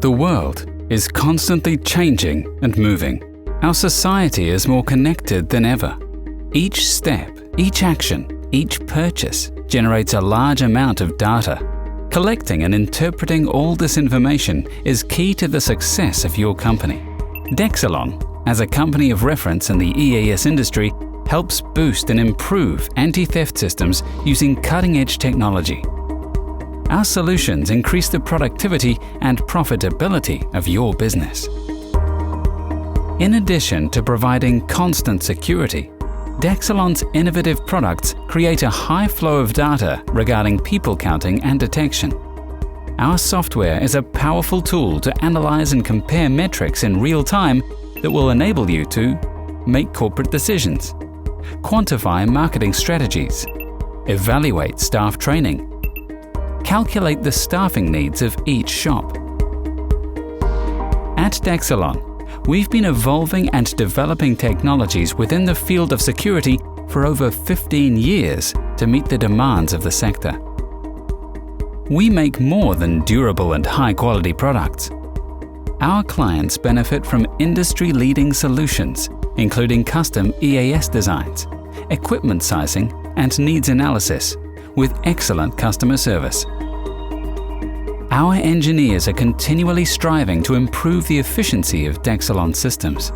The world is constantly changing and moving. Our society is more connected than ever. Each step, each action, each purchase generates a large amount of data. Collecting and interpreting all this information is key to the success of your company. Dexilon, as a company of reference in the EAS industry, helps boost and improve anti-theft systems using cutting-edge technology. Our solutions increase the productivity and profitability of your business. In addition to providing constant security, Dexilon's innovative products create a high flow of data regarding people counting and detection. Our software is a powerful tool to analyze and compare metrics in real time that will enable you to make corporate decisions, quantify marketing strategies, evaluate staff training, calculate the staffing needs of each shop. At Dexilon, we've been evolving and developing technologies within the field of security for over 15 years to meet the demands of the sector. We make more than durable and high-quality products. Our clients benefit from industry-leading solutions, including custom EAS designs, equipment sizing, and needs analysis, with excellent customer service. Our engineers are continually striving to improve the efficiency of Dexilon systems.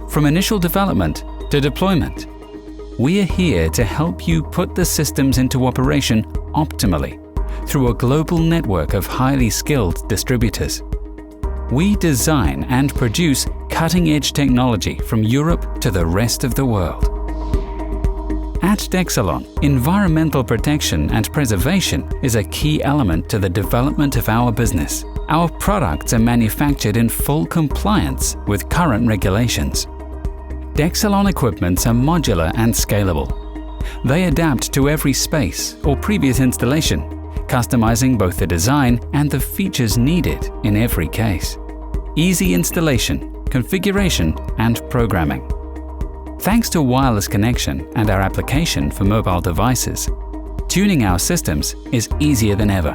From initial development to deployment, we are here to help you put the systems into operation optimally through a global network of highly skilled distributors. We design and produce cutting-edge technology from Europe to the rest of the world. At Dexilon, environmental protection and preservation is a key element to the development of our business. Our products are manufactured in full compliance with current regulations. Dexilon equipments are modular and scalable. They adapt to every space or previous installation, customizing both the design and the features needed in every case. Easy installation, configuration, and programming. Thanks to wireless connection and our application for mobile devices, tuning our systems is easier than ever.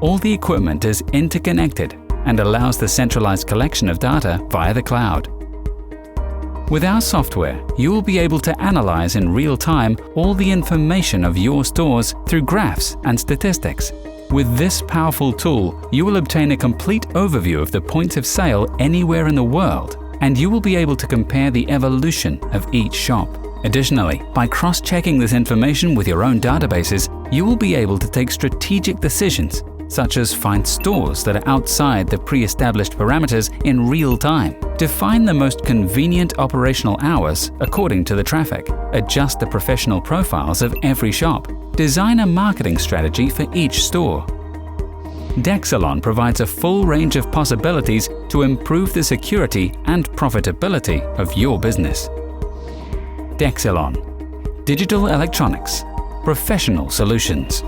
All the equipment is interconnected and allows the centralized collection of data via the cloud. With our software, you will be able to analyze in real time all the information of your stores through graphs and statistics. With this powerful tool, you will obtain a complete overview of the points of sale anywhere in the world, and you will be able to compare the evolution of each shop. Additionally, by cross-checking this information with your own databases, you will be able to take strategic decisions, such as find stores that are outside the pre-established parameters in real time, define the most convenient operational hours according to the traffic, adjust the professional profiles of every shop, design a marketing strategy for each store. Dexilon provides a full range of possibilities to improve the security and profitability of your business. Dexilon. Digital electronics. Professional solutions.